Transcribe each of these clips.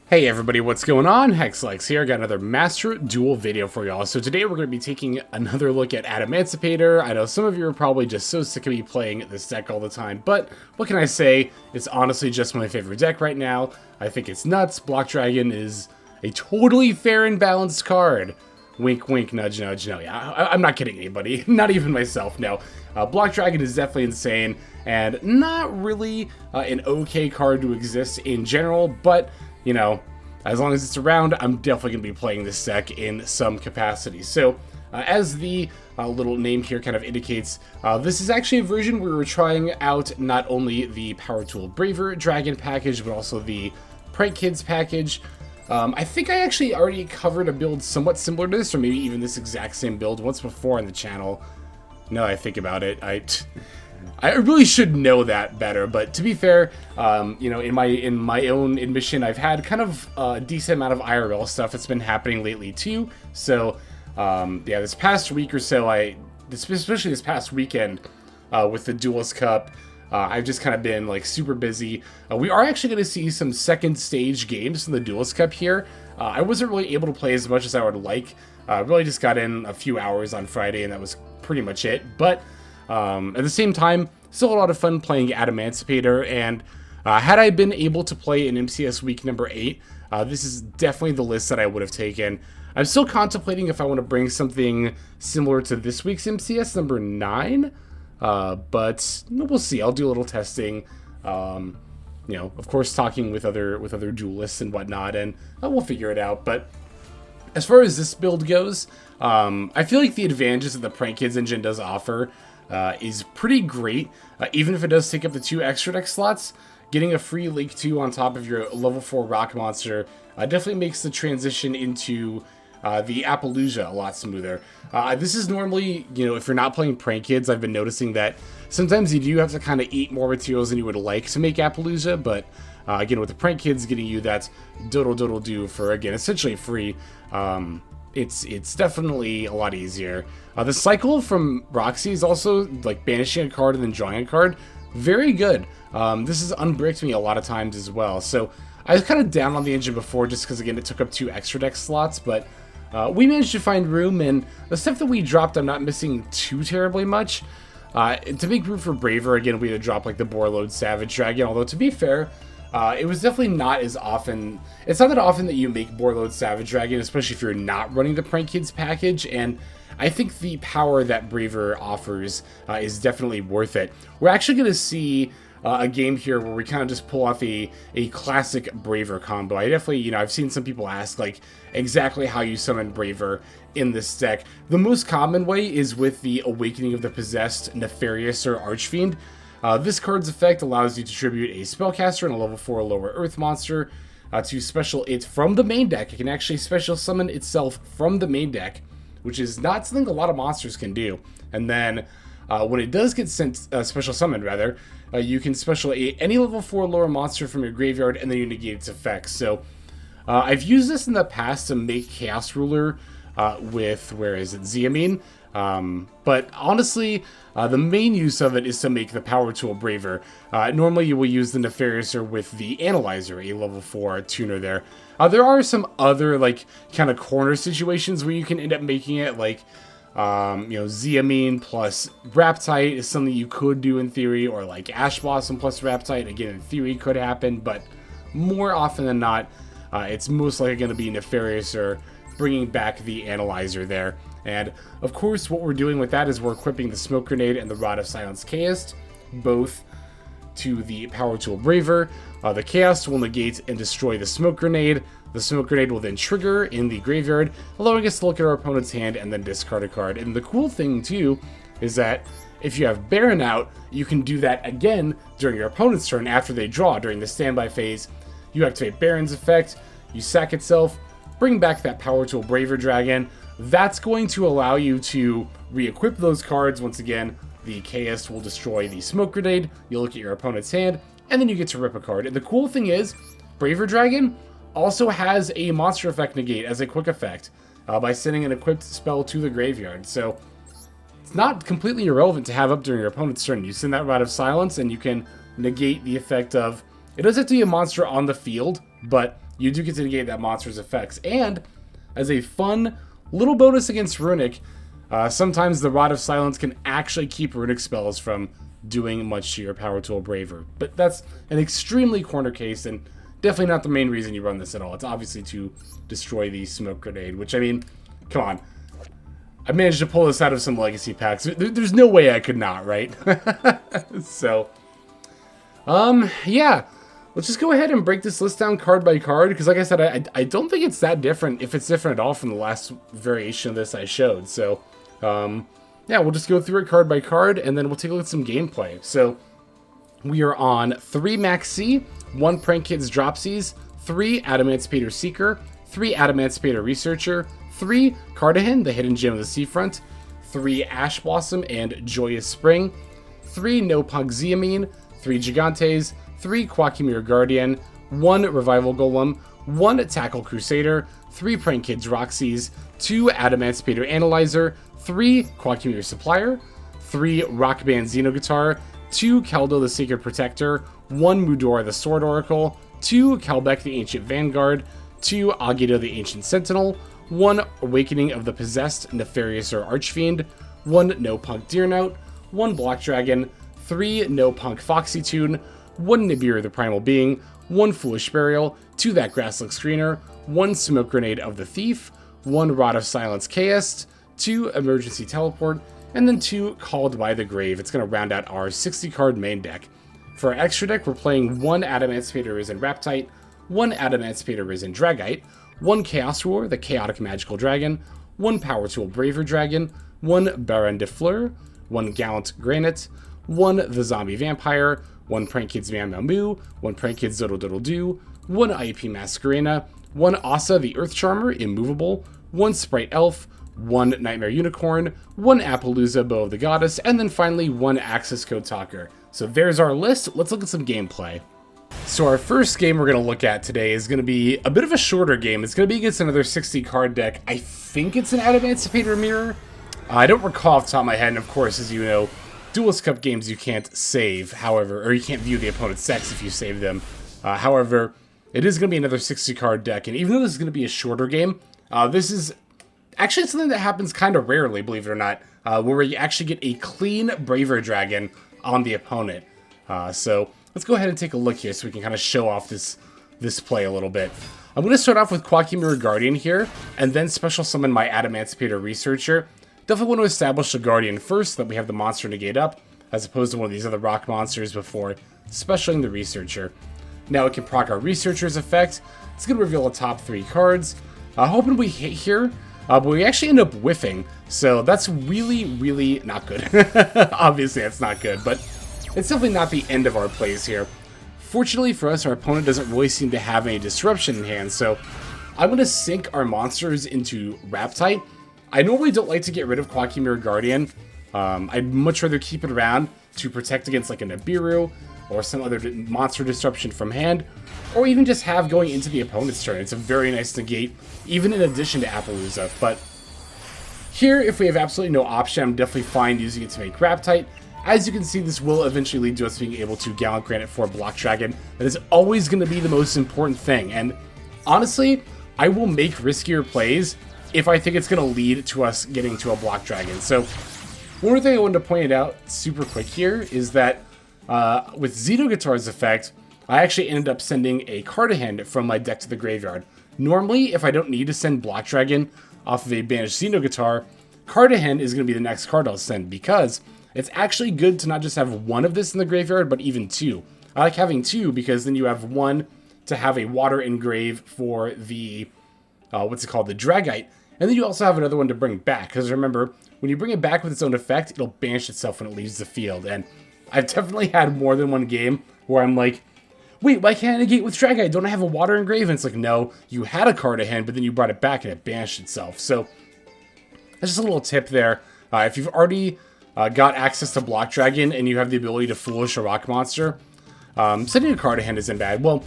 Hey everybody, what's going on? Hexlex here. Got another Master Duel video for y'all. So today we're going to be taking another look at Adamancipator. I know some of you are probably just so sick of me playing this deck all the time, but what can I say? It's honestly just my favorite deck right now. I think it's nuts. Block Dragon is a totally fair and balanced card. Wink, wink, nudge, nudge. No, yeah, I'm not kidding anybody. Not even myself, no. Block Dragon is definitely insane, and not really an okay card to exist in general, but you know, as long as it's around, I'm definitely going to be playing this deck in some capacity. So, as the little name here kind of indicates, this is actually a version where we're trying out not only the Power Tool Braver Dragon package, but also the Prank-Kids package. I think I actually already covered a build somewhat similar to this, or maybe even this exact same build once before on the channel. Now that I think about it, I really should know that better, but to be fair, you know, in my own admission, I've had kind of a decent amount of IRL stuff that's been happening lately too. So, yeah, this past week or so, especially this past weekend, with the Duelist Cup, I've just kind of been like super busy. We are actually going to see some second stage games in the Duelist Cup here. I wasn't really able to play as much as I would like. Really just got in a few hours on Friday, and that was pretty much it. But at the same time, still a lot of fun playing Adamancipator, and had I been able to play in MCS week number 8, this is definitely the list that I would have taken. I'm still contemplating if I want to bring something similar to this week's MCS number 9, but we'll see. I'll do a little testing, you know, of course talking with other duelists and whatnot, and we'll figure it out. But as far as this build goes, I feel like the advantages that the Prank-Kids engine does offer is pretty great. Even if it does take up the 2 extra deck slots, getting a free Lake 2 on top of your level 4 rock monster definitely makes the transition into the Appaloosa a lot smoother. This is normally, you know, if you're not playing Prank-Kids, I've been noticing that sometimes you do have to kind of eat more materials than you would like to make Appaloosa, but again, with the Prank-Kids getting you that doodle-doodle-do for, again, essentially free, it's definitely a lot easier. The cycle from Roxy is also like banishing a card and then drawing a card. Very good. This has unbricked me a lot of times as well. So I was kind of down on the engine before just because, again, it took up 2 extra deck slots, but we managed to find room, and the stuff that we dropped I'm not missing too terribly much. To make room for Braver, again, we had to drop like the Boarload Savage Dragon, although to be fair, it was definitely not as often. It's not that often that you make Boarload Savage Dragon, especially if you're not running the Prank-Kids package, and I think the power that Braver offers is definitely worth it. We're actually going to see a game here where we kind of just pull off a classic Braver combo. I definitely, you know, I've seen some people ask like exactly how you summon Braver in this deck. The most common way is with the Awakening of the Possessed Nefariouser Archfiend. This card's effect allows you to tribute a spellcaster and a level 4 lower earth monster to special it from the main deck. It can actually special summon itself from the main deck, which is not something a lot of monsters can do. And then when it does get sent, special summoned rather, you can special any level 4 lower monster from your graveyard, and then you negate its effects. So I've used this in the past to make Chaos Ruler with, where is it, Ze Amin. But honestly, the main use of it is to make the Power Tool Braver. Normally you will use the Nefariouser with the Analyzer, a level 4 tuner there. There are some other like kind of corner situations where you can end up making it, like you know, Ze Amin plus Raptite is something you could do in theory, or like Ash Blossom plus Raptite, again in theory could happen, but more often than not, it's most likely going to be Nefariouser bringing back the Analyzer there. And of course, what we're doing with that is we're equipping the Smoke Grenade and the Rod of Silence Chaos, both to the Power Tool Braver. The Chaos will negate and destroy the Smoke Grenade. The Smoke Grenade will then trigger in the graveyard, allowing us to look at our opponent's hand and then discard a card. And the cool thing too is that if you have Baron out, you can do that again during your opponent's turn after they draw. During the standby phase, you activate Baron's effect, you sack itself, bring back that Power Tool Braver Dragon. That's going to allow you to re-equip those cards. Once again, the Chaos will destroy the Smoke Grenade, you'll look at your opponent's hand, and then you get to rip a card. And the cool thing is, Braver Dragon also has a monster effect negate as a quick effect by sending an equipped spell to the graveyard. So it's not completely irrelevant to have up during your opponent's turn. You send that Rod of Silence and you can negate the effect of, it doesn't have to be a monster on the field, but you do get to negate that monster's effects. And as a fun little bonus against Runic, sometimes the Rod of Silence can actually keep Runic spells from doing much to your Power Tool Braver. But that's an extremely corner case, and definitely not the main reason you run this at all. It's obviously to destroy the Smoke Grenade, which, I mean, come on. I managed to pull this out of some legacy packs. There's no way I could not, right? So, yeah. Let's just go ahead and break this list down card by card, because like I said, I don't think it's that different, if it's different at all from the last variation of this I showed. So, yeah, we'll just go through it card by card, and then we'll take a look at some gameplay. So, we are on 3 Maxx, 1 Prank-Kids Dropsies, 3 Adamancipator Seeker, 3 Adamancipator Researcher, 3 Cartorhyn, the hidden gem of the Seafront, 3 Ash Blossom and Joyous Spring, 3 Noh P.U.N.K Ze Amin, 3 Gigantes, 3 Koa'ki Guardian, 1 Revival Golem, 1 Tackle Crusader, 3 Prank-Kids Rocksies, 2 Adamancipator Analyzer, 3 Koa'ki Supplier, 3 Rockband Xenoguitar, 2 Keldo the Sacred Protector, 1 Mudora the Sword Oracle, 2 Kelbek the Ancient Vanguard, 2 Agido the Ancient Sentinel, 1 Awakening of the Possessed Nefariouser Archfiend, 1 Noh P.U.N.K Deernout, 1 Block Dragon, 3 Noh P.U.N.K Foxy Tune, 1 Nibiru the Primal Being, 1 Foolish Burial, 2 That Grasslick Screener, 1 Smoke Grenade of the Thief, 1 Rod of Silence Chaos, 2 Emergency Teleport, and then 2 Called by the Grave. It's going to round out our 60-card main deck. For our extra deck, we're playing 1 Adamancipator Risen Raptite, 1 Adamancipator Risen Dragite, 1 Chaos Roar, the Chaotic Magical Dragon, 1 Power Tool Braver Dragon, 1 Baron de Fleur, 1 Gallant Granite, 1 The Zombie Vampire, 1 Prank-Kids Meow, 1 Prank-Kids Doodle, 1 IEP Masquerena, 1 Asa the Earth Charmer, Immovable, 1 Sprite Elf, 1 Nightmare Unicorn, 1 Appaloosa Bow of the Goddess, and then finally 1 Access Code Talker. So there's our list. Let's look at some gameplay. So our first game we're going to look at today is going to be a bit of a shorter game. It's going to be against another 60 card deck. I think it's an Adamancipator mirror. I don't recall off the top of my head, and of course, as you know, Duelist Cup games you can't save, however, or you can't view the opponent's decks if you save them. However, it is going to be another 60 card deck, and even though this is going to be a shorter game, this is actually something that happens kind of rarely, believe it or not, where you actually get a clean Braver Dragon on the opponent. So let's go ahead and take a look here so we can kind of show off this play a little bit. I'm going to start off with Koa'ki Guardian here, and then special summon my Adamancipator Researcher. Definitely want to establish the Guardian first, so that we have the monster negate up, as opposed to one of these other rock monsters before specialing the Researcher. Now we can proc our Researcher's effect. It's going to reveal the top 3 cards. Hoping we hit here, but we actually end up whiffing, so that's really, really not good. Obviously, that's not good, but it's definitely not the end of our plays here. Fortunately for us, our opponent doesn't really seem to have any disruption in hand, so I'm going to sink our monsters into Raptite. I normally don't like to get rid of Koa'ki Guardian. I'd much rather keep it around to protect against like a Nibiru or some other monster disruption from hand, or even just have going into the opponent's turn. It's a very nice negate, even in addition to Appaloosa. But here, if we have absolutely no option, I'm definitely fine using it to make Raptite. As you can see, this will eventually lead to us being able to Gallant Granite for Block Dragon. That is always going to be the most important thing. And honestly, I will make riskier plays if I think it's going to lead to us getting to a Block Dragon. So one more thing I wanted to point out super quick here is that with Xenoguitar's effect, I actually ended up sending a Cartorhyn from my deck to the graveyard. Normally, if I don't need to send Block Dragon off of a banished Xenoguitar, Cartorhyn is going to be the next card I'll send, because it's actually good to not just have one of this in the graveyard, but even 2. I like having 2 because then you have 1 to have a water engrave for the, the Dragite, and then you also have another one to bring back, because remember, when you bring it back with its own effect, it'll banish itself when it leaves the field, and I've definitely had more than one game where I'm like, wait, why can't I negate with Dragite? Don't I have a water engrave? And it's like, no, you had a Cartorhyn, but then you brought it back and it banished itself. So that's just a little tip there. If you've already got access to Block Dragon and you have the ability to Foolish a rock monster, sending a Cartorhyn isn't bad. Well,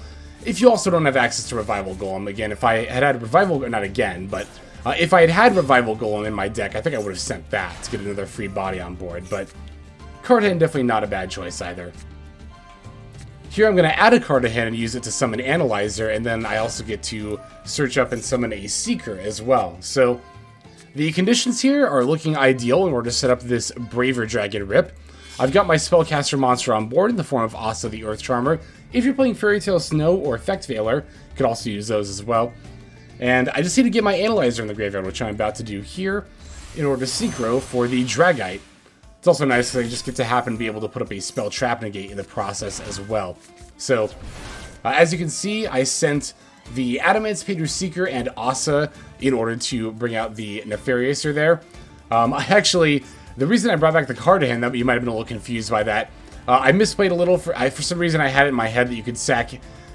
if you also don't have access to Revival Golem, again, if I had Revival, not again, but if I had Revival Golem in my deck, I think I would have sent that to get another free body on board, but Cartorhyn definitely not a bad choice either. Here I'm going to add a Cartorhyn and use it to summon Analyzer, and then I also get to search up and summon a Seeker as well. So the conditions here are looking ideal in order to set up this Braver Dragon rip. I've got my Spellcaster monster on board in the form of Asa the Earth Charmer. If you're playing Fairy Tail Snow or Effect Veiler, you could also use those as well. And I just need to get my Analyzer in the graveyard, which I'm about to do here, in order to synchro for the Dragite. It's also nice that I just get to happen to be able to put up a Spell Trap Negate in the process as well. So, as you can see, I sent the Adamancipator Seeker and Asa in order to bring out the Nefariouser there. The reason I brought back the Cartorhyn, that you might have been a little confused by that, I misplayed a little. For some reason, I had it in my head that you could sack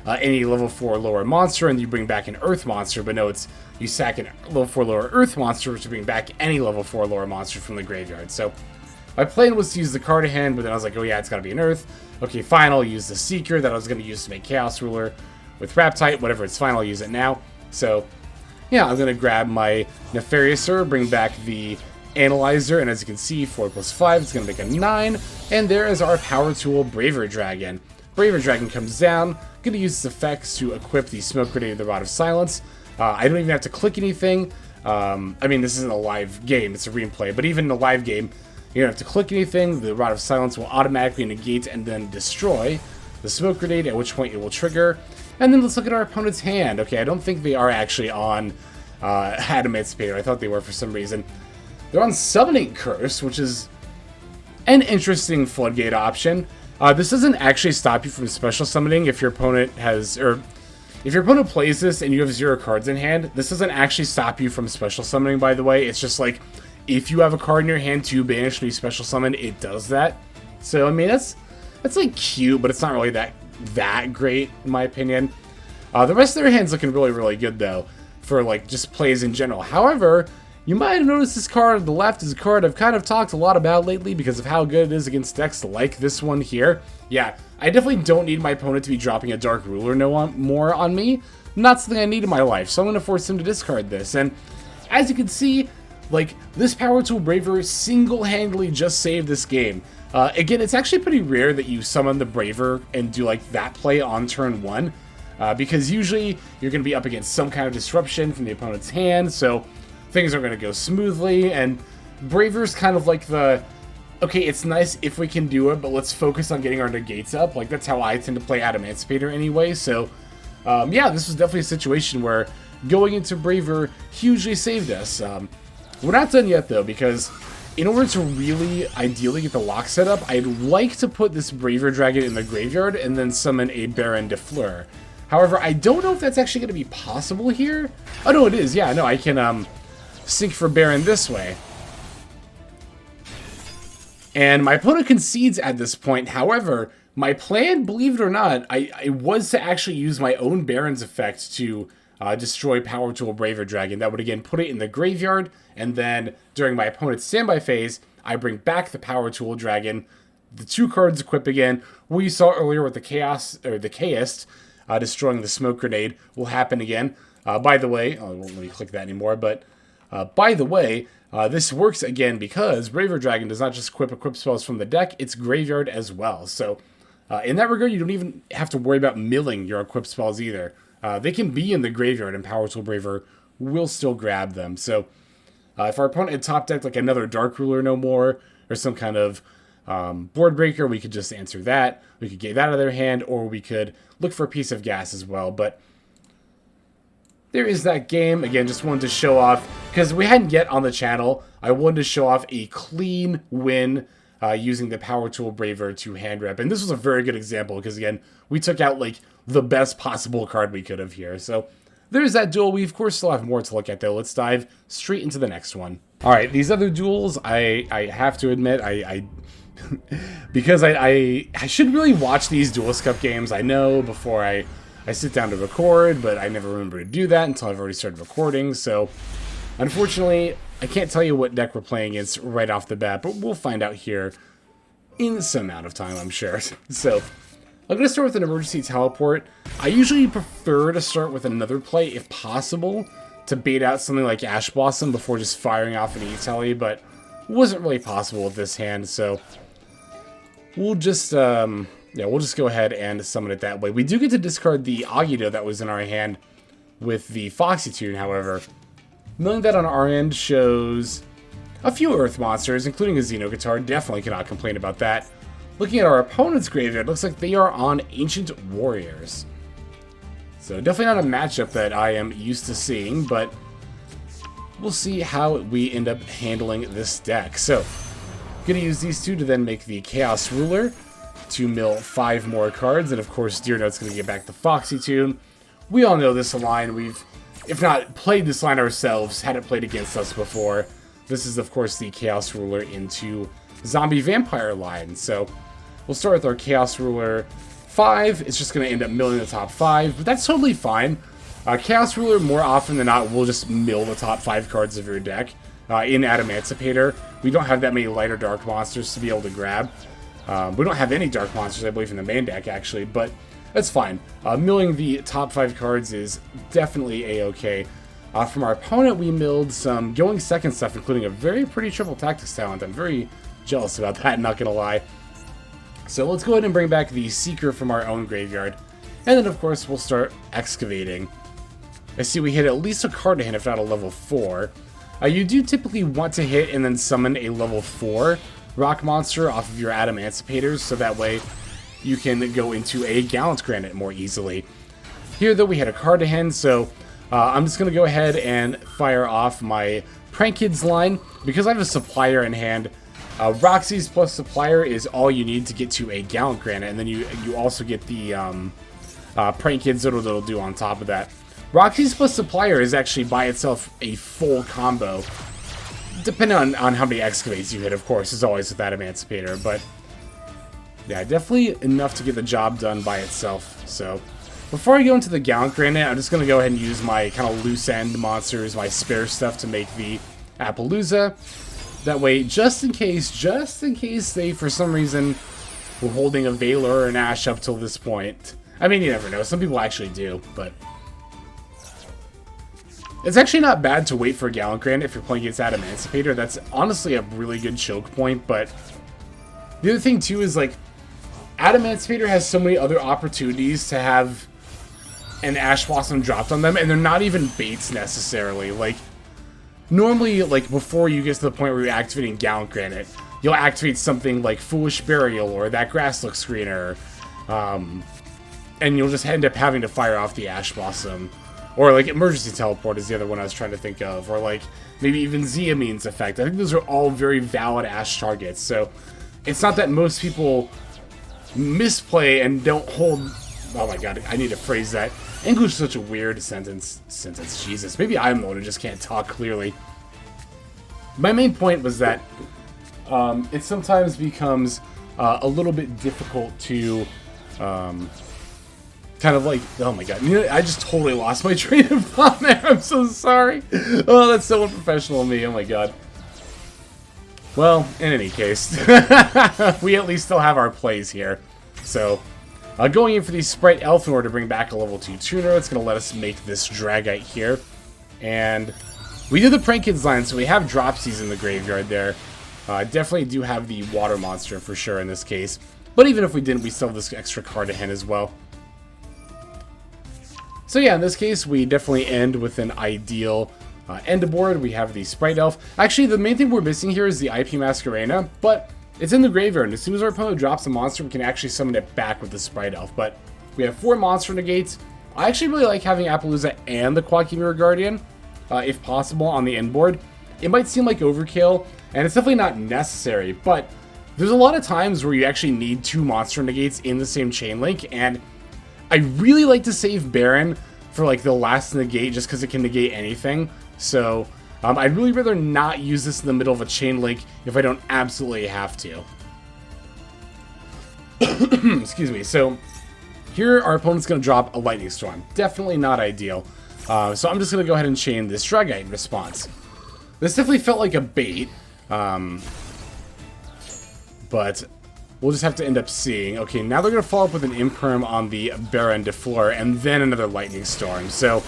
any level 4 lower monster and you bring back an Earth monster, but no, it's you sack a level 4 lower Earth monster to bring back any level 4 lower monster from the graveyard. So my plan was to use the Cartorhyn, but then I was like, oh yeah, it's got to be an Earth. Okay, fine, I'll use the Seeker that I was going to use to make Chaos Ruler with Raptite. Whatever, it's fine, I'll use it now. So yeah, I'm going to grab my Nefariouser, bring back the Analyzer, and as you can see, 4 + 5, it's going to make a 9. And there is our power tool, Braver Dragon. Braver Dragon comes down, going to use its effects to equip the Smoke Grenade of the Rod of Silence. I don't even have to click anything. I mean, this isn't a live game, it's a replay, but even in a live game, you don't have to click anything. The Rod of Silence will automatically negate and then destroy the Smoke Grenade, at which point it will trigger. And then let's look at our opponent's hand. Okay, I don't think they are actually on Adamancipator. I thought they were for some reason. They're on Summoning Curse, which is an interesting floodgate option. This doesn't actually stop you from special summoning if your opponent has, or if your opponent plays this and you have 0 cards in hand. This doesn't actually stop you from special summoning, by the way. It's just like, if you have a card in your hand to banish when you special summon, it does that. So, I mean, that's like cute, but it's not really that great, in my opinion. The rest of their hand's looking really, really good, though, for, like, just plays in general. However, you might have noticed this card on the left is a card I've kind of talked a lot about lately because of how good it is against decks like this one here. Yeah, I definitely don't need my opponent to be dropping a Dark Ruler more on me. Not something I need in my life, so I'm going to force him to discard this. And as you can see, like, this Power Tool Braver single-handedly just saved this game. Again, it's actually pretty rare that you summon the Braver and do, like, that play on turn 1. Because usually you're going to be up against some kind of disruption from the opponent's hand, so things are going to go smoothly, and Braver's kind of like the, okay, it's nice if we can do it, but let's focus on getting our negates up. Like, that's how I tend to play Adamancipator anyway, so yeah, this was definitely a situation where going into Braver hugely saved us. We're not done yet, though, because in order to really ideally get the lock set up, I'd like to put this Braver Dragon in the graveyard and then summon a Baron de Fleur. However, I don't know if that's actually going to be possible here. Oh, no, it is. Yeah, no, I can sync for Baron this way. And my opponent concedes at this point. However, my plan, believe it or not, I was to actually use my own Baron's effect to destroy Power Tool Braver Dragon. That would again put it in the graveyard, and then during my opponent's standby phase, I bring back the Power Tool Dragon. The 2 cards equip again. What you saw earlier with the Chaos, or the Chaos, destroying the Smoke Grenade will happen again. By the way, I won't let me click that anymore, but by the way, this works again because Braver Dragon does not just equip spells from the deck, it's graveyard as well. So in that regard, you don't even have to worry about milling your equip spells either. They can be in the graveyard and Power Tool Braver will still grab them. So if our opponent had top decked like another Dark Ruler no more, or some kind of board breaker, we could just answer that. We could get that out of their hand, or we could look for a piece of gas as well. But there is that game. Again, just wanted to show off, because we hadn't yet on the channel, I wanted to show off a clean win using the Power Tool Braver to hand rep. And this was a very good example, because again, we took out like the best possible card we could have here. So there's that duel. We of course still have more to look at though. Let's dive straight into the next one. Alright, these other duels, I have to admit, because I should really watch these Duelist Cup games, I know, before I sit down to record, but I never remember to do that until I've already started recording. So unfortunately, I can't tell you what deck we're playing against right off the bat, but we'll find out here in some amount of time, I'm sure. So I'm going to start with an emergency teleport. I usually prefer to start with another play if possible to bait out something like Ash Blossom before just firing off an E-Tele, but it wasn't really possible with this hand, so we'll just yeah, we'll just go ahead and summon it that way. We do get to discard the Agido that was in our hand with the Foxy tune, however. Knowing that on our end shows a few Earth monsters, including a Xenoguitar. Definitely cannot complain about that. Looking at our opponent's graveyard, looks like they are on Ancient Warriors. So definitely not a matchup that I am used to seeing, but we'll see how we end up handling this deck. So, gonna use these two to then make the Chaos Ruler to mill 5 more cards, and of course Deer Note's gonna get back the Foxy tune. We all know this line. We've, if not played this line ourselves, had it played against us before. This is of course the Chaos Ruler into Zombie Vampire line. So we'll start with our Chaos Ruler 5. It's just going to end up milling the top 5, but that's totally fine. Chaos Ruler, more often than not, will just mill the top 5 cards of your deck. In Adamancipator, we don't have that many light or dark monsters to be able to grab. We don't have any dark monsters, I believe, in the main deck, actually, but that's fine. Milling the top 5 cards is definitely a-okay. From our opponent, we milled some going second stuff, including a very pretty triple tactics talent. I'm very jealous about that, not gonna lie. So let's go ahead and bring back the Seeker from our own graveyard. And then, of course, we'll start excavating. I see we hit at least a Cartorhyn, if not a level 4. You do typically want to hit and then summon a level 4 rock monster off of your Adamancipators, so that way you can go into a Gallant Granite more easily. Here, though, we hit a Cartorhyn, so I'm just going to go ahead and fire off my Prank-Kids line. Because I have a Supplier in hand, Rocksies plus Supplier is all you need to get to a Gallant Granite, and then you also get the Prank-Kids that'll do on top of that. Rocksies plus Supplier is actually by itself a full combo, depending on how many excavates you hit, of course, as always with Adamancipator, but yeah, definitely enough to get the job done by itself. So before I go into the Gallant Granite, I'm just going to go ahead and use my kind of loose end monsters, my spare stuff to make the Appaloosa. That way, just in case they, for some reason, were holding a Valor or an Ash up till this point. I mean, you never know. Some people actually do, but it's actually not bad to wait for a Gallant Granite if you're playing against Adamancipator. That's honestly a really good choke point, but the other thing, too, is, like, Adamancipator has so many other opportunities to have an Ash Blossom dropped on them, and they're not even baits, necessarily. Like, normally, like, before you get to the point where you're activating Gallant Granite, you'll activate something like Foolish Burial or that Grass Look Screener, and you'll just end up having to fire off the Ash Blossom. Or, like, Emergency Teleport is the other one I was trying to think of. Or, like, maybe even Ze Amin's effect. I think those are all very valid Ash targets. So, it's not that most people misplay and don't hold... Oh my god, I need to phrase that. English is such a weird sentence. Jesus. Maybe I'm the one who just can't talk clearly. My main point was that it sometimes becomes a little bit difficult to... kind of like, oh my god, you know, I just totally lost my train of thought there. I'm so sorry. Oh, that's so unprofessional of me. Oh my god. Well, in any case, we at least still have our plays here. So, going in for the Sprite Elf in order to bring back a level 2 tuner, it's going to let us make this Dragite here. And we did the Prank-Kids line, so we have Dropsies in the graveyard there. Definitely do have the water monster for sure in this case. But even if we didn't, we still have this extra Cartorhyn as well. So yeah, in this case, we definitely end with an ideal end board. We have the Sprite Elf. Actually, the main thing we're missing here is the IP Masquerena, but it's in the graveyard, and as soon as our opponent drops a monster, we can actually summon it back with the Sprite Elf. But we have 4 monster negates. I actually really like having Appaloosa and the Koa'ki Mirror Guardian, if possible, on the end board. It might seem like overkill, and it's definitely not necessary, but there's a lot of times where you actually need 2 monster negates in the same chain link, and I really like to save Baron for like the last negate just because it can negate anything. So I'd really rather not use this in the middle of a chain link if I don't absolutely have to. Excuse me. So here our opponent's going to drop a Lightning Storm. Definitely not ideal. So I'm just going to go ahead and chain this Dragite in response. This definitely felt like a bait. But we'll just have to end up seeing. Okay, now they're going to follow up with an Imperm on the Baron de Fleur, and then another Lightning Storm. So,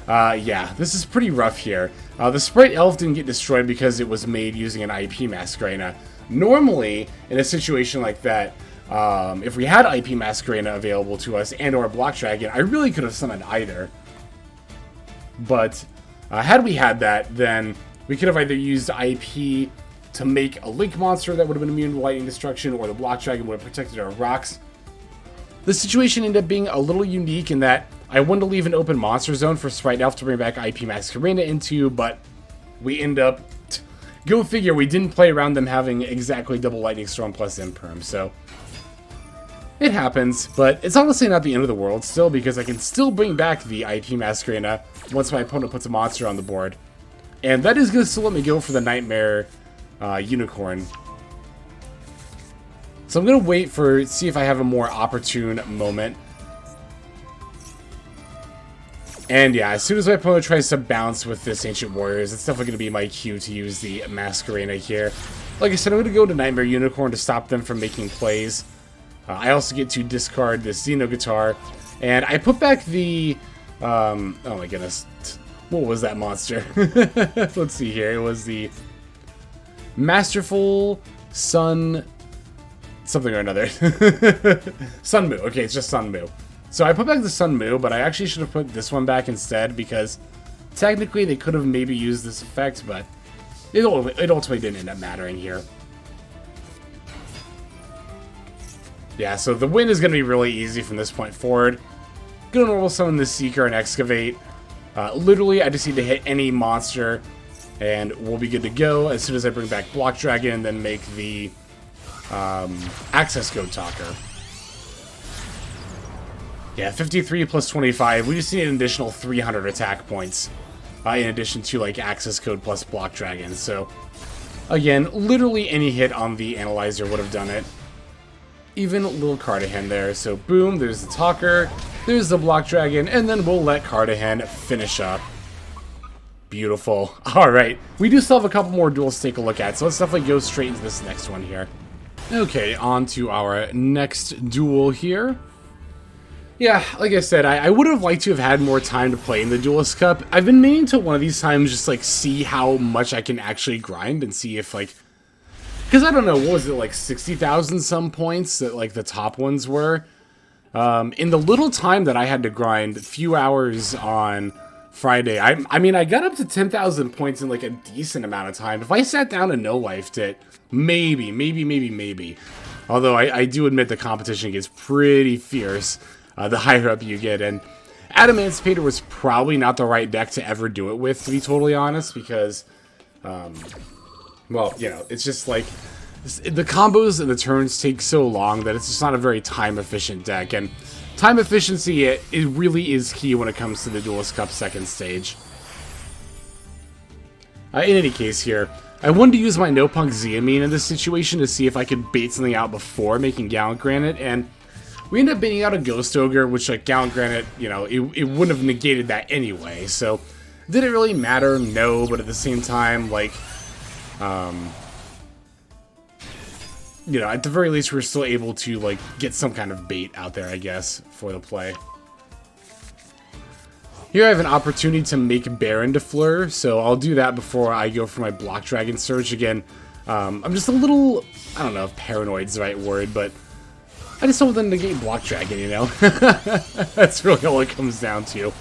yeah, this is pretty rough here. The Sprite Elf didn't get destroyed because it was made using an IP Masquerena. Normally, in a situation like that, if we had IP Masquerena available to us and or Block Dragon, I really could have summoned either. But had we had that, then we could have either used IP to make a Link monster that would have been immune to lightning destruction, or the Block Dragon would have protected our rocks. The situation ended up being a little unique in that I wanted to leave an open monster zone for Sprite Elf to bring back IP Masquerena into, but we end up, go figure, we didn't play around them having exactly double Lightning Storm plus Imperm, so it happens, but it's honestly not the end of the world still, because I can still bring back the IP Masquerena once my opponent puts a monster on the board. And that is going to still let me go for the Nightmare Unicorn. So I'm going to see if I have a more opportune moment. And yeah, as soon as my opponent tries to bounce with this Ancient Warriors, it's definitely going to be my cue to use the Masquerena here. Like I said, I'm going to go to Nightmare Unicorn to stop them from making plays. I also get to discard this Xenoguitar. And I put back the... oh my goodness. What was that monster? Let's see here. It was the Masterful Sun... something or another. Sunmoo. Okay, it's just Sunmoo. So I put back the Sunmoo, but I actually should have put this one back instead, because technically they could have maybe used this effect, but it ultimately didn't end up mattering here. Yeah, so the win is going to be really easy from this point forward. Gonna normal summon the Seeker and Excavate. Literally, I just need to hit any monster, and we'll be good to go as soon as I bring back Block Dragon and then make the Access Code Talker. Yeah, 53 plus 25. We just need an additional 300 attack points in addition to like Access Code plus Block Dragon. So, again, literally any hit on the Analyzer would have done it. Even little Cartorhyn there. So, boom, there's the Talker, there's the Block Dragon, and then we'll let Cartorhyn finish up. Beautiful. Alright, we do still have a couple more duels to take a look at, so let's definitely go straight into this next one here. Okay, on to our next duel here. Yeah, like I said, I would have liked to have had more time to play in the Duelist Cup. I've been meaning to one of these times just, like, see how much I can actually grind and see if, like... Because I don't know, what was it, like 60,000 some points that, like, the top ones were? In the little time that I had to grind, a few hours on Friday, I mean, I got up to 10,000 points in, like, a decent amount of time. If I sat down and no-lifed it, maybe. Although I do admit the competition gets pretty fierce. The higher up you get, and Adamancipator was probably not the right deck to ever do it with, to be totally honest, because, well, you know, it's just like, the combos and the turns take so long that it's just not a very time-efficient deck, and time efficiency, it really is key when it comes to the Duelist Cup second stage. In any case here, I wanted to use my Noh P.U.N.K Ze Amin in this situation to see if I could bait something out before making Gallant Granite, and we ended up baiting out a Ghost Ogre, which, like, Gallant Granite, you know, it wouldn't have negated that anyway, so did it really matter? No, but at the same time, like, you know, at the very least, we're still able to, like, get some kind of bait out there, I guess, for the play. Here I have an opportunity to make Baron Defleur, so I'll do that before I go for my Block Dragon Surge again. I'm just a little, I don't know if paranoid's the right word, but I just don't want them to negate Block Dragon, you know? That's really all it comes down to.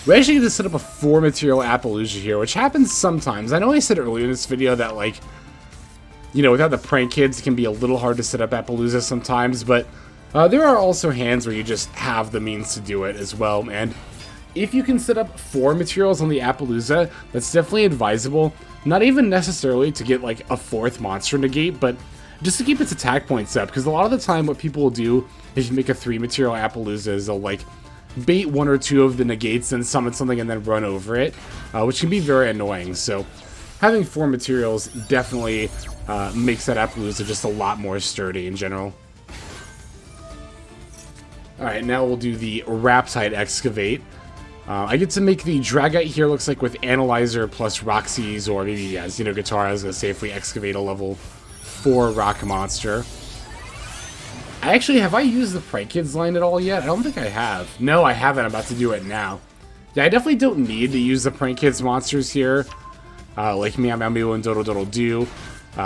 We actually get to set up a 4-material Appaloosa here, which happens sometimes. I know I said earlier in this video that, like, you know, without the Prank Kids, it can be a little hard to set up Appaloosa sometimes, but there are also hands where you just have the means to do it as well, and if you can set up 4 materials on the Appaloosa, that's definitely advisable. Not even necessarily to get, like, a 4th monster negate, but just to keep its attack points up, because a lot of the time what people will do if you make a 3-material Appaloosa is they'll, like, bait 1 or 2 of the negates, then summon something and then run over it, which can be very annoying. So having 4 materials definitely makes that Appaloosa just a lot more sturdy in general. Alright, now we'll do the Raptite Excavate. I get to make the Dragite here, looks like with Analyzer plus Rocksies, or maybe, yeah, Xenoguitar. I was going to say if we excavate a level 4 rock monster. Have I used the Prank-Kids line at all yet? I don't think I have. No, I haven't. I'm about to do it now. Yeah, I definitely don't need to use the Prank-Kids monsters here, like Meow Meow Moo and Doodle Doodle Doo,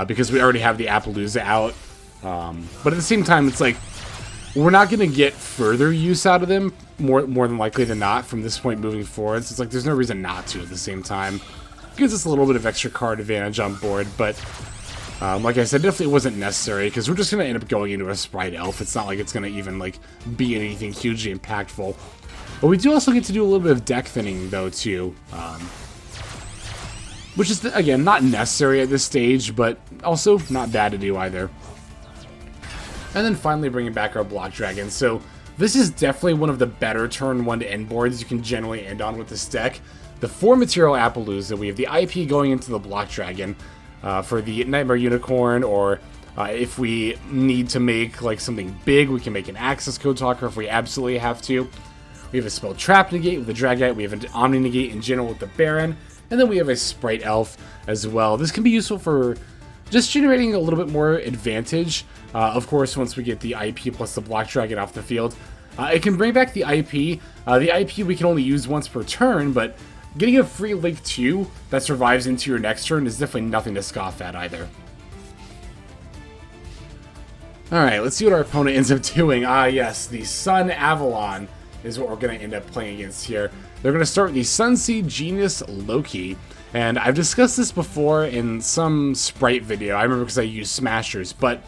because we already have the Appaloosa out. But at the same time, it's like, we're not going to get further use out of them, more than likely than not, from this point moving forward. So it's like, there's no reason not to at the same time. It gives us a little bit of extra card advantage on board, but like I said, definitely wasn't necessary, because we're just going to end up going into a Sprite Elf. It's not like it's going to even, like, be anything hugely impactful. But we do also get to do a little bit of deck thinning, though, too. Which is, again, not necessary at this stage, but also not bad to do either. And then finally bringing back our Block Dragon. So this is definitely one of the better turn 1 to end boards you can generally end on with this deck. The 4 material Appaloosa, we have the IP going into the Block Dragon for the Nightmare Unicorn, or if we need to make like something big, we can make an Access Code Talker if we absolutely have to. We have a Spell Trap Negate with the Dragite, we have an Omni Negate in general with the Baron, and then we have a Sprite Elf as well. This can be useful for just generating a little bit more advantage. Of course, once we get the IP plus the Block Dragon off the field. It can bring back the IP. The IP we can only use once per turn, but getting a free Link 2 that survives into your next turn is definitely nothing to scoff at either. Alright, let's see what our opponent ends up doing. Yes, the Sun Avalon is what we're going to end up playing against here. They're going to start with the Sunseed Genius Loki. And I've discussed this before in some Sprite video. I remember because I used Smashers, but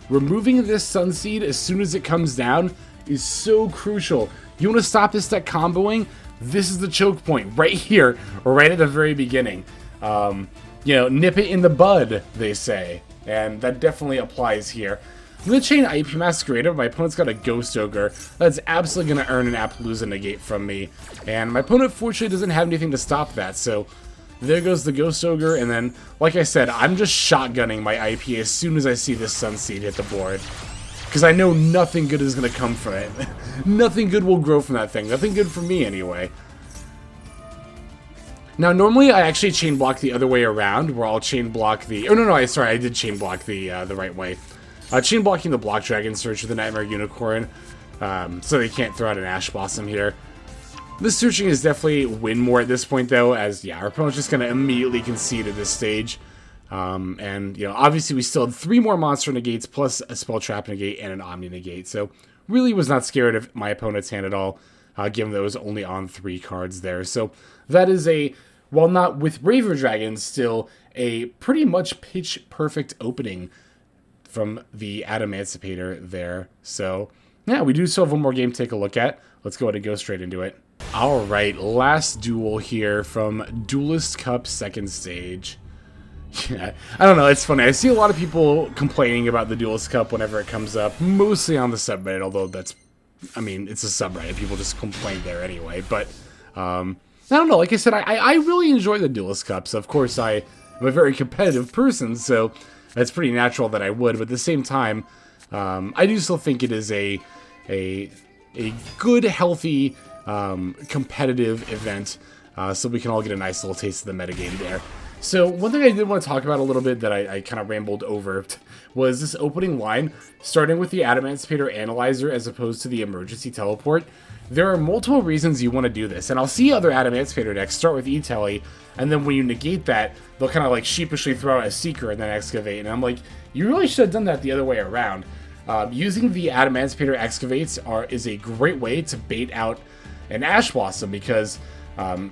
removing this Sunseed as soon as it comes down is so crucial. You want to stop this deck comboing? This is the choke point right here, or right at the very beginning. You know, nip it in the bud, they say, and that definitely applies here. I'm going to chain IP Masquerader. My opponent's got a Ghost Ogre. That's absolutely going to earn an Appaloosa Negate from me, and my opponent fortunately doesn't have anything to stop that, so there goes the Ghost Ogre, and then, like I said, I'm just shotgunning my IP as soon as I see this Sunseed hit the board. Because I know nothing good is going to come from it. Nothing good will grow from that thing. Nothing good for me, anyway. Now, normally I actually chain block the other way around, where I'll chain block the... Oh, no, sorry, I did chain block the right way. Chain blocking the Block Dragon Search with the Nightmare Unicorn, so they can't throw out an Ash Blossom here. This searching is definitely win more at this point, though, as, yeah, our opponent's just going to immediately concede at this stage. And, you know, obviously we still had 3 more Monster Negates, plus a Spell Trap Negate and an Omni Negate, so really was not scared of my opponent's hand at all, given that it was only on 3 cards there. So that is a, while not with Raver Dragon, still a pretty much pitch-perfect opening from the Adamancipator there. So, yeah, we do still have one more game to take a look at. Let's go ahead and go straight into it. Alright, last duel here from Duelist Cup 2nd stage. Yeah, I don't know, it's funny. I see a lot of people complaining about the Duelist Cup whenever it comes up, mostly on the subreddit, although that's, I mean, it's a subreddit. People just complain there anyway. But, I don't know, like I said, I really enjoy the Duelist Cups. Of course, I am a very competitive person, so it's pretty natural that I would, but at the same time, I do still think it is a good, healthy, competitive event, so we can all get a nice little taste of the metagame there. So one thing I did want to talk about a little bit that I kind of rambled over was this opening line, starting with the Adamancipator Analyzer as opposed to the Emergency Teleport. There are multiple reasons you want to do this, and I'll see other Adamancipator decks start with E-Tele, and then when you negate that, they'll kind of like sheepishly throw out a Seeker and then Excavate, and I'm like, you really should have done that the other way around. Using the Adamancipator Excavates is a great way to bait out an Ash Blossom, because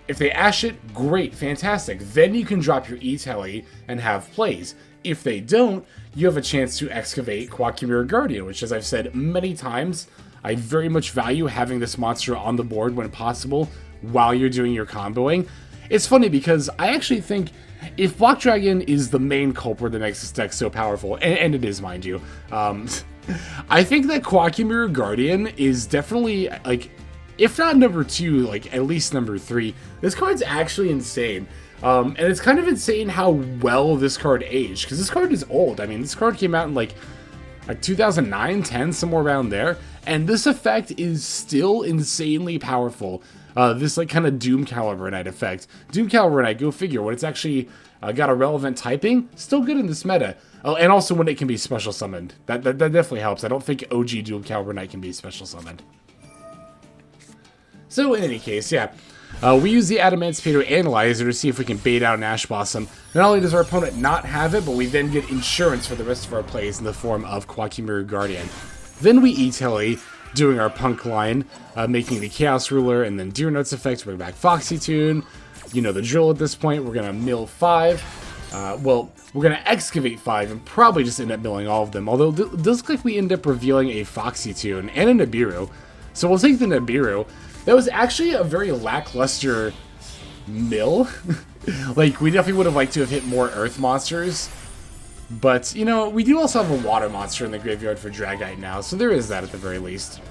if they Ash it, great, fantastic. Then you can drop your E-Tele and have plays. If they don't, you have a chance to Excavate Koa'ki Mirror Guardian, which, as I've said many times, I very much value having this monster on the board when possible while you're doing your comboing. It's funny because I actually think if Block Dragon is the main culprit that makes this deck so powerful, and it is, mind you, I think that Koa'ki Mirror Guardian is definitely, like, if not number 2, like, at least number 3. This card's actually insane. And it's kind of insane how well this card aged, because this card is old. I mean, this card came out in, like 2009, 10, somewhere around there. And this effect is still insanely powerful. This, like, kind of Doom Caliber Knight effect. Doom Caliber Knight, go figure, when it's actually got a relevant typing, still good in this meta. Oh, and also when it can be special summoned. That definitely helps. I don't think OG Doom Caliber Knight can be special summoned. So, in any case, yeah. We use the Adamancipator Analyzer to see if we can bait out an Ash Blossom. Not only does our opponent not have it, but we then get insurance for the rest of our plays in the form of Koa'ki Meiru Guardian. Then we E-Telly, doing our Punk line, making the Chaos Ruler, and then Deer Notes effect to bring back Foxy Tune. You know the drill at this point. We're going to mill 5. Well, we're going to excavate 5 and probably just end up milling all of them. Although it does look like we end up revealing a Foxy Tune and a Nibiru. So we'll take the Nibiru. That was actually a very lackluster mill. Like, we definitely would have liked to have hit more Earth monsters. But, you know, we do also have a Water monster in the graveyard for Dragite now, so there is that at the very least.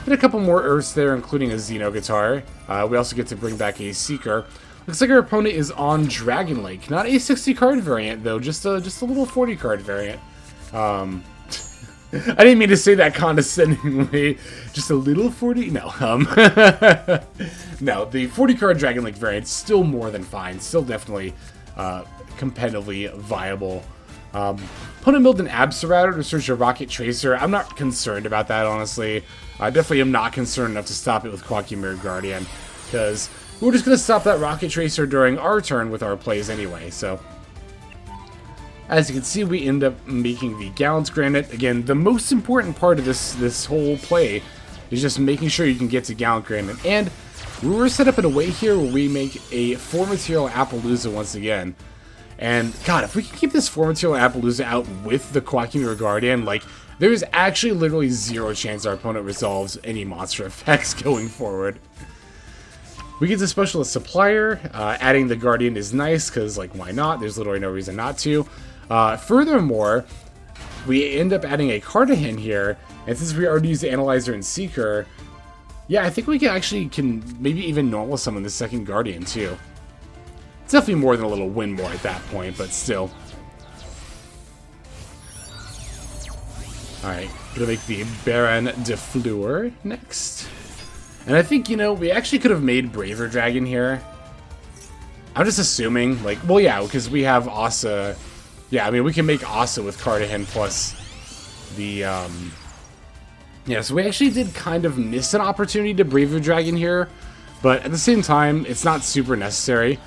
And a couple more Earths there, including a Xenoguitar. We also get to bring back a Seeker. Looks like our opponent is on Dragon Lake. Not a 60-card variant, though, just a little 40-card variant. I didn't mean to say that condescendingly. Just a little 40? No. No, the 40-card Dragon Lake variant is still more than fine. Still definitely competitively viable. Opponent milled an Absoraptor to search a Rocket Tracer. I'm not concerned about that, honestly. I definitely am not concerned enough to stop it with Koa'ki Meiru Guardian, because we're just going to stop that Rocket Tracer during our turn with our plays anyway, so... As you can see, we end up making the Gallant's Granite. Again, the most important part of this whole play is just making sure you can get to Gallant Granite. And we were set up in a way here where we make a 4-material Appaloosa once again. And, God, if we can keep this 4-material Appaloosa out with the Koa'ki Meiru Guardian, like, there's actually literally 0 chance our opponent resolves any monster effects going forward. We get to special a Supplier. Adding the Guardian is nice, because, like, why not? There's literally no reason not to. Furthermore, we end up adding a Cartorhyn here, and since we already used the Analyzer and Seeker, yeah, I think we can maybe even normal summon the second Guardian too. It's definitely more than a little win more at that point, but still. Alright, gonna make the Baron de Fleur next. And I think, you know, we actually could have made Braver Dragon here. I'm just assuming, like, well, yeah, because we have Asa. Yeah, I mean, we can make Asa with Cartorhyn plus the, yeah, so we actually did kind of miss an opportunity to Braver Dragon here, but at the same time, it's not super necessary.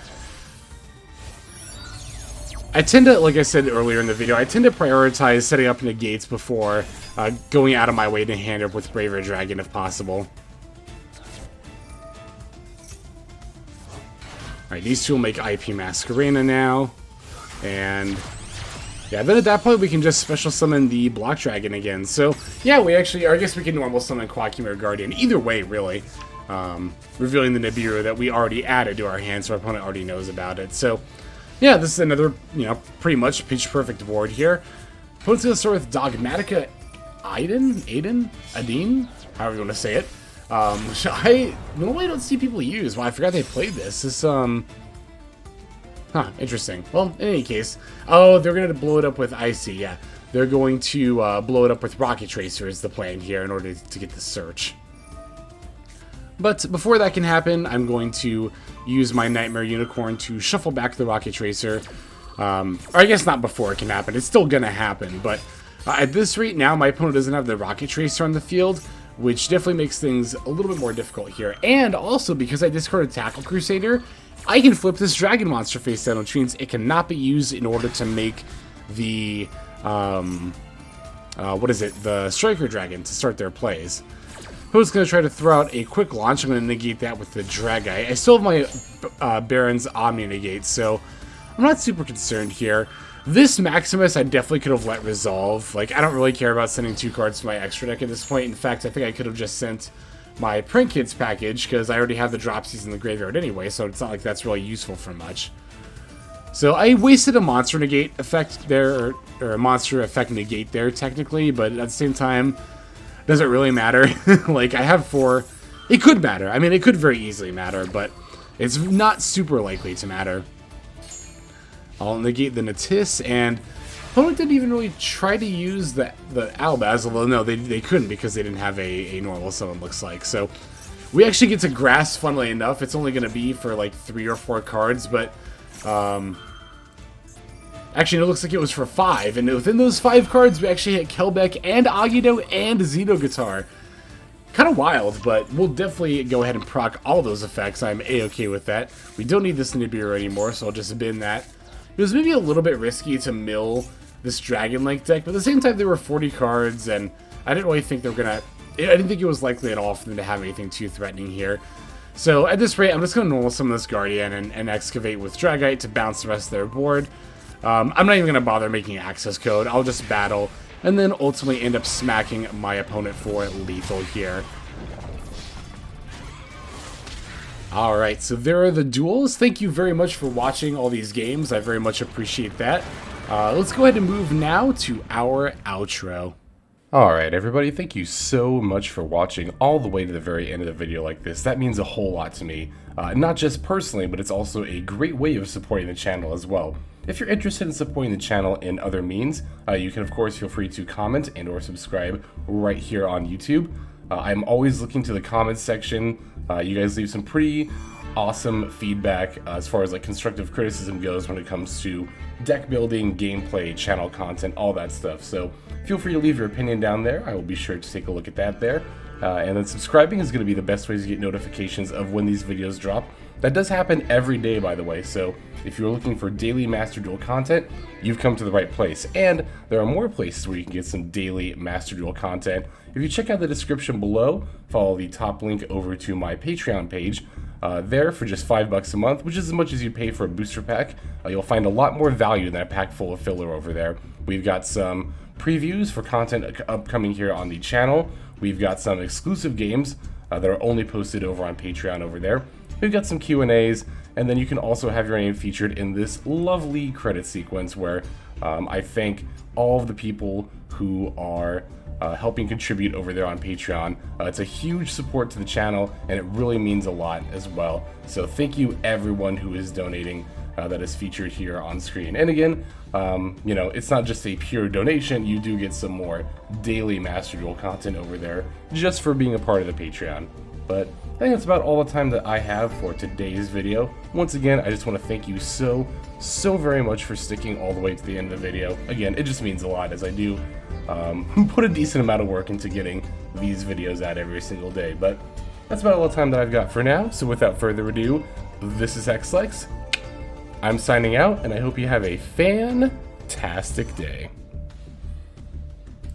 I tend to, like I said earlier in the video, I tend to prioritize setting up negates before going out of my way to hand up with Braver Dragon if possible. Alright, these two will make IP Masquerena now, and... yeah, then at that point we can just special summon the Block Dragon again. So, yeah, we actually, or I guess we can normal summon Koa'ki Meiru Guardian. Either way, really. Revealing the Nibiru that we already added to our hand, so our opponent already knows about it. So, yeah, this is another, you know, pretty much pitch perfect board here. Opponent's going to start with Dogmatica Adin? However you want to say it. Which I normally don't see people use. Well, I forgot they played this. This, huh, interesting. Well, in any case, oh, they're going to blow it up with Icy, yeah. They're going to blow it up with Rocket Tracer is the plan here in order to get the search. But before that can happen, I'm going to use my Nightmare Unicorn to shuffle back the Rocket Tracer. Or I guess not before it can happen. It's still going to happen, but at this rate now, my opponent doesn't have the Rocket Tracer on the field, which definitely makes things a little bit more difficult here. And also, because I discarded Tackle Crusader, I can flip this Dragon Monster face down, which means it cannot be used in order to make the, what is it, the Striker Dragon to start their plays. Who's going to try to throw out a quick launch? I'm going to negate that with the Dragite. I still have my Baron's Omni negate, so I'm not super concerned here. This Maximus I definitely could have let resolve. Like, I don't really care about sending 2 cards to my extra deck at this point. In fact, I think I could have just sent my Prank-Kids package, because I already have the Dropsies in the graveyard anyway, so it's not like that's really useful for much. So I wasted a monster negate effect there, or a monster effect negate there, technically, but at the same time, does it really matter? Like, I have 4. It could matter. I mean, it could very easily matter, but it's not super likely to matter. I'll negate the Natis, and opponent didn't even really try to use the Albaz, although no, they couldn't because they didn't have a normal summon, looks like. So we actually get to Grass, funnily enough. It's only going to be for like 3 or 4 cards, but actually it looks like it was for 5, and within those 5 cards we actually hit Kelbek and Agido and Xenoguitar. kind of wild, but we'll definitely go ahead and proc all those effects. I'm a-okay with that. We don't need this Nibiru anymore, so I'll just bin that. It was maybe a little bit risky to mill this Dragon Link deck, but at the same time, there were 40 cards, and I didn't really think they were gonna... I didn't think it was likely at all for them to have anything too threatening here. So at this rate, I'm just going to normal summon this Guardian and excavate with Dragite to bounce the rest of their board. I'm not even going to bother making access code. I'll just battle and then ultimately end up smacking my opponent for lethal here. Alright, so there are the duels. Thank you very much for watching all these games. I very much appreciate that. Let's go ahead and move now to our outro. Alright everybody, thank you so much for watching all the way to the very end of the video like this. That means a whole lot to me. Not just personally, but it's also a great way of supporting the channel as well. If you're interested in supporting the channel in other means, you can of course feel free to comment and or subscribe right here on YouTube. I'm always looking to the comments section. You guys leave some pretty awesome feedback as far as like constructive criticism goes when it comes to deck building, gameplay, channel content, all that stuff. So feel free to leave your opinion down there. I will be sure to take a look at that there. And then subscribing is going to be the best way to get notifications of when these videos drop. That does happen every day, by the way, so if you're looking for daily Master Duel content, you've come to the right place. And there are more places where you can get some daily Master Duel content. If you check out the description below, follow the top link over to my Patreon page. There for just $5 a month, which is as much as you pay for a booster pack. You'll find a lot more value than a pack full of filler over there. We've got some previews for content upcoming here on the channel. We've got some exclusive games that are only posted over on Patreon over there. We've got some Q&As, and then you can also have your name featured in this lovely credit sequence where I thank all of the people who are helping contribute over there on Patreon. It's a huge support to the channel, and it really means a lot as well. So thank you everyone who is donating that is featured here on screen. And again, you know, it's not just a pure donation. You do get some more daily Master Duel content over there just for being a part of the Patreon. But I think that's about all the time that I have for today's video. Once again, I just want to thank you so very much for sticking all the way to the end of the video. Again, it just means a lot, as I do put a decent amount of work into getting these videos out every single day. But that's about all the time that I've got for now. So without further ado, this is X-Lex. I'm signing out, and I hope you have a fantastic day.